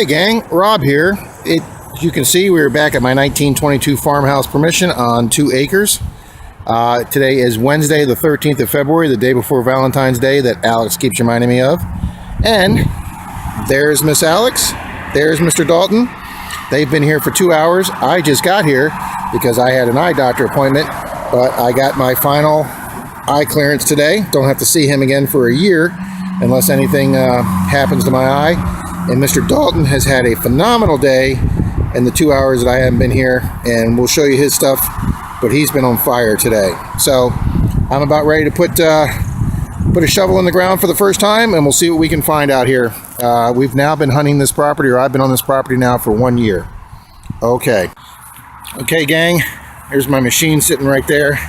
Hey gang, Rob here. As you can see, we were back at my 1922 farmhouse permission on 2 acres. Today is Wednesday, the 13th of February, the day before Valentine's Day that Alex keeps reminding me of. And there's Miss Alex. There's Mr. Dalton. They've been here for 2 hours. I just got here because I had an eye doctor appointment, but I got my final eye clearance today. Don't have to see him again for a year unless anything happens to my eye. And Mr. Dalton has had a phenomenal day in the 2 hours that I haven't been here, and we'll show you his stuff, but he's been on fire today. So I'm about ready to put a shovel in the ground for the first time, and we'll see what we can find out here. We've now been hunting this property, or I've been on this property now for 1 year. Okay, gang, here's my machine sitting right there.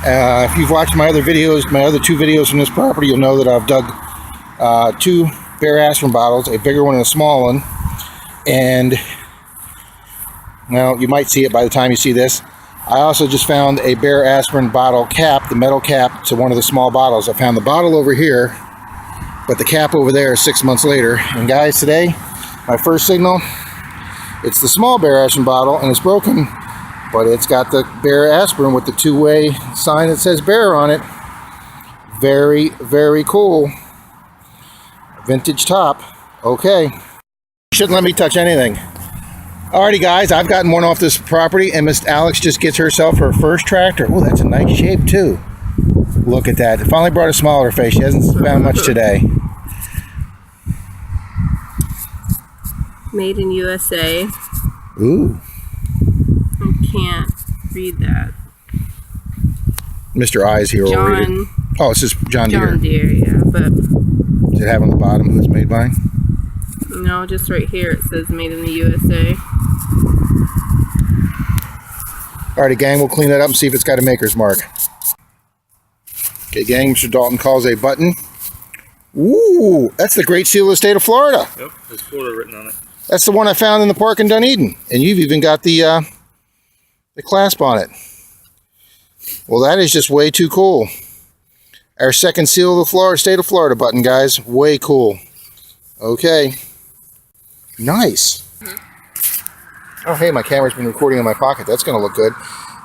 If you've watched my other videos, my other 2 videos from this property, you'll know that I've dug 2 bare aspirin bottles, a bigger one and a small one. And well, you might see it by the time you see this. I also just found a bare aspirin bottle cap, the metal cap to one of the small bottles. I found the bottle over here, but the cap over there 6 months later. And guys, today my first signal, it's the small bare aspirin bottle, and it's broken, but it's got the bare aspirin with the 2-way sign that says bare on it. Very, very cool. Vintage top. Okay, shouldn't let me touch anything. Alrighty guys, I've gotten one off this property, and Miss Alex just gets herself her first tractor. Oh, that's a nice shape too. Look at that. It finally brought a smile to her face. She hasn't found much today. Made in USA. Ooh. I can't read that. Mr. Eyes here will read it. Oh, it's just John Deere. John Deere, yeah, but Does it have on the bottom who it's made by? no, just right here it says made in the USA. Alrighty gang, we'll clean that up and see if it's got a maker's mark. Okay gang, Mr. Dalton calls a button. Ooh, that's the Great Seal of the state of Florida. Yep, there's Florida written on it. That's the one I found in the park in Dunedin. And you've even got the clasp on it. Well, that is just way too cool. Our second seal of the state of Florida button, guys. Way cool. Okay. Nice. Oh, hey, my camera's been recording in my pocket. That's going to look good.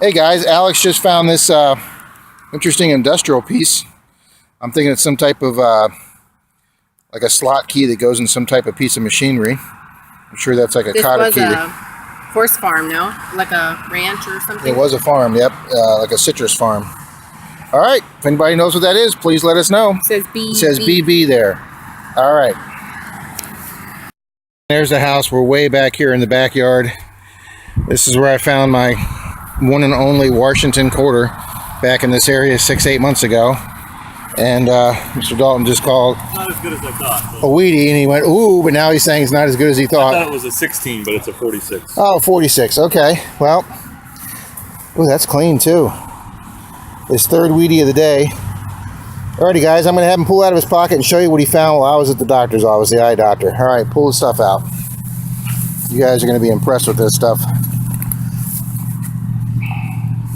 Hey, guys, Alex just found this interesting industrial piece. I'm thinking it's some type of, like a slot key that goes in some type of piece of machinery. I'm sure that's like a cotter key. This was a horse farm, no? Like a ranch or something? It was a farm, yep. Like a citrus farm. All right. If anybody knows what that is, please let us know. It says B. It says BB there. All right. There's the house. We're way back here in the backyard. This is where I found my one and only Washington quarter back in this area 6-8 months ago. And Mr. Dalton just called Not as good as I thought. a weedy, and he went, ooh, but now he's saying it's not as good as he thought. I thought it was a 16, but it's a 46. Oh, 46. Okay. Well, ooh, that's clean too. His third weedy of the day. Alrighty, guys, I'm going to have him pull out of his pocket and show you what he found while I was at the doctor's office, the eye doctor. All right, pull the stuff out. You guys are going to be impressed with this stuff.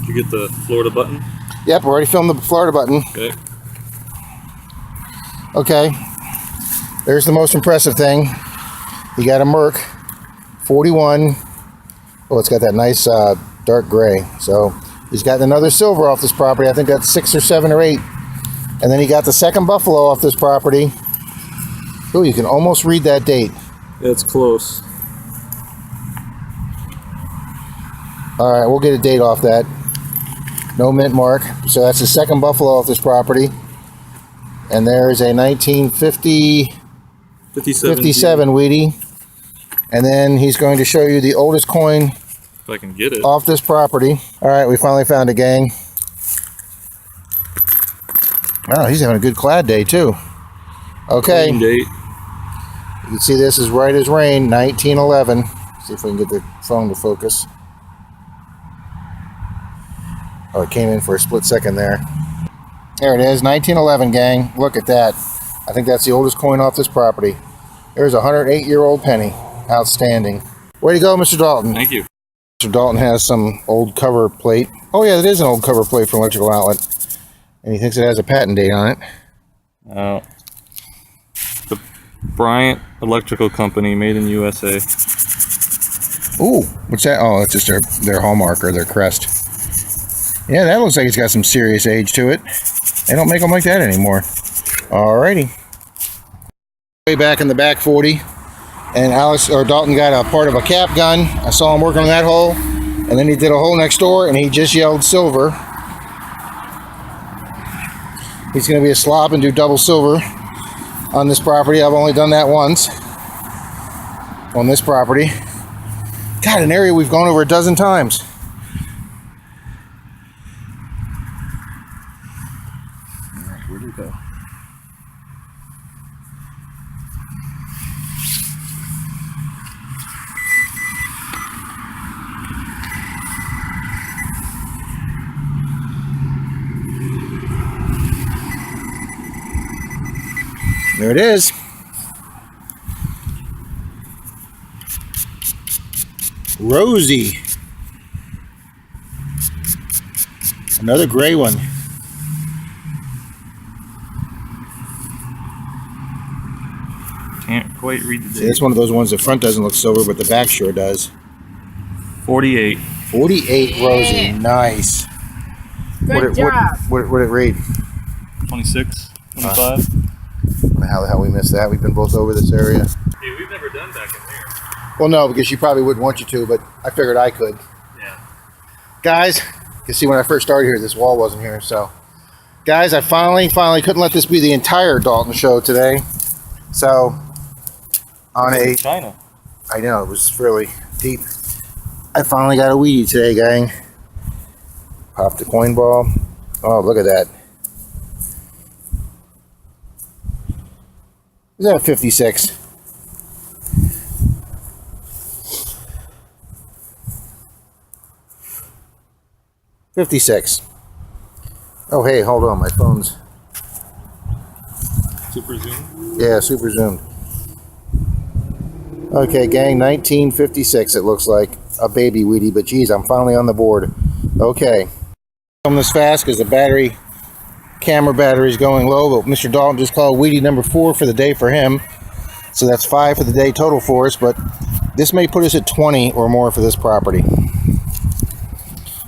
Did you get the Florida button? Yep, already filmed the Florida button. Okay. Okay, there's the most impressive thing. You got a Merc 41. Oh, it's got that nice dark gray. So he's got another silver off this property. I think that's 6 or 7 or 8. And then he got the second buffalo off this property. Oh, you can almost read that date. It's close. All right, we'll get a date off that. No mint mark. So that's the second buffalo off this property. And there's a 1950 57 weedy. And then he's going to show you the oldest coin If I can get it. off this property. All right, we finally found a gang. Oh, he's having a good clad day too. Okay. Clean date. You can see this is right as rain, 1911. See if we can get the phone to focus. Oh, it came in for a split second there. There it is, 1911, gang. Look at that. I think that's the oldest coin off this property. There's a 108-year-old penny. Outstanding. Way to go, Mr. Dalton. Thank you. Mr. Dalton has some old cover plate. Oh yeah, that is an old cover plate from Electrical Outlet. And he thinks it has a patent date on it. The Bryant Electrical Company, made in USA. Ooh, what's that? Oh, that's just their hallmark or their crest. Yeah, that looks like it's got some serious age to it. They don't make them like that anymore. Alrighty. Way back in the back 40, and Dalton got a part of a cap gun. I saw him working on that hole, and then he did a hole next door, and he just yelled silver. He's going to be a slob and do double silver on this property. I've only done that once on this property. God, an area we've gone over a dozen times. Where'd we go? There it is. Rosie. Another gray one. Can't quite read the See, date. it's one of those ones the front doesn't look silver, but the back sure does. 48. 48 Rosie. Nice. Good job. What did it read? 26. 25. I don't know how the hell we missed that. We've been both over this area. Hey, we've never done back in here. Well, no, because she probably wouldn't want you to, but I figured I could. Yeah. Guys, you can see when I first started here, this wall wasn't here. So, guys, I finally couldn't let this be the entire Dalton show today. So, on a... China. I know, it was fairly deep. I finally got a weedy today, gang. Popped the coin ball. Oh, look at that. Is that a 56? $56. Oh, hey, hold on. My phone's... Super zoom. Yeah, super zoomed. Okay, gang, 1956 it looks like. A baby weedy, but geez, I'm finally on the board. Okay. I'm this fast because the camera battery is going low, but Mr. Dalton just called weedy number 4 for the day for him. So that's 5 for the day total for us, but this may put us at 20 or more for this property,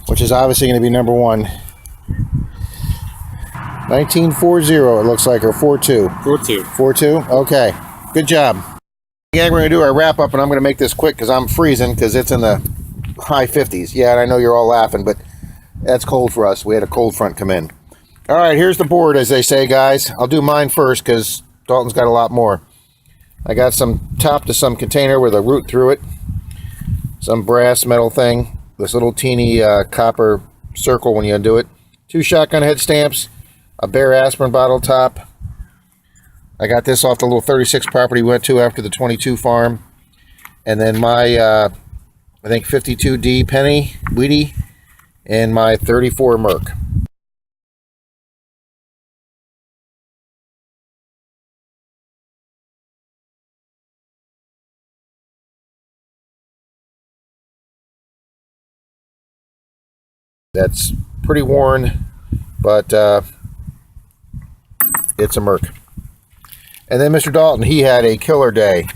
which is obviously going to be number 1. 1940 it looks like, or 42. 42. 42? Okay. Good job. Gang, we're going to do our wrap up, and I'm going to make this quick because I'm freezing because it's in the high 50s. Yeah, and I know you're all laughing, but that's cold for us. We had a cold front come in. All right, here's the board, as they say, guys. I'll do mine first because Dalton's got a lot more. I got some top to some container with a root through it. Some brass metal thing. This little teeny copper circle when you undo it. 2 shotgun head stamps. A bare aspirin bottle top. I got this off the little 36 property we went to after the 22 farm. And then my, I think 52D penny weedy and my 34 Merc. That's pretty worn, but it's a Merc. And then Mr. Dalton, he had a killer day.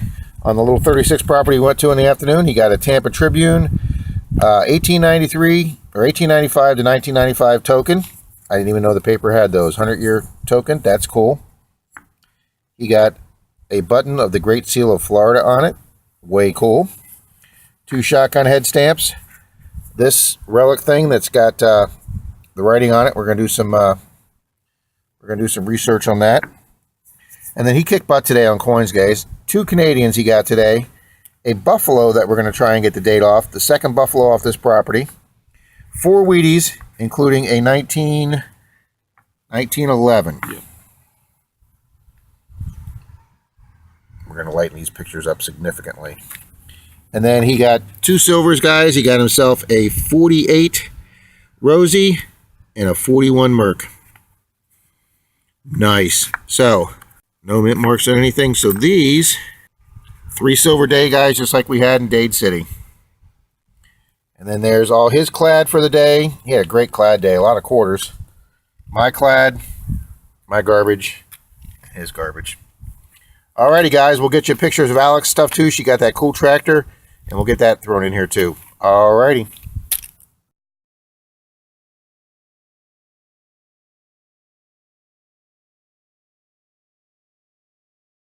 On the little 36 property we went to in the afternoon, he got a Tampa Tribune 1893 or 1895 to 1995 token. I didn't even know the paper had those. 100-year token. That's cool. He got a button of the Great Seal of Florida on it. Way cool. 2 shotgun head stamps. This relic thing that's got the writing on it. We're gonna do some research on that. And then he kicked butt today on coins, guys. 2 Canadians he got today. A buffalo that we're going to try and get the date off. The second buffalo off this property. 4 Wheaties, including a 1911. Yeah. We're going to lighten these pictures up significantly. And then he got 2 silvers, guys. He got himself a 48 Rosie and a 41 Merc. Nice. So, no mint marks on anything. So these 3 silver day, guys, just like we had in Dade City. And then there's all his clad for the day. He had a great clad day, a lot of quarters. My clad, my garbage, his garbage. Alrighty, guys, we'll get you pictures of Alex's stuff too. She got that cool tractor, and we'll get that thrown in here too. Alrighty.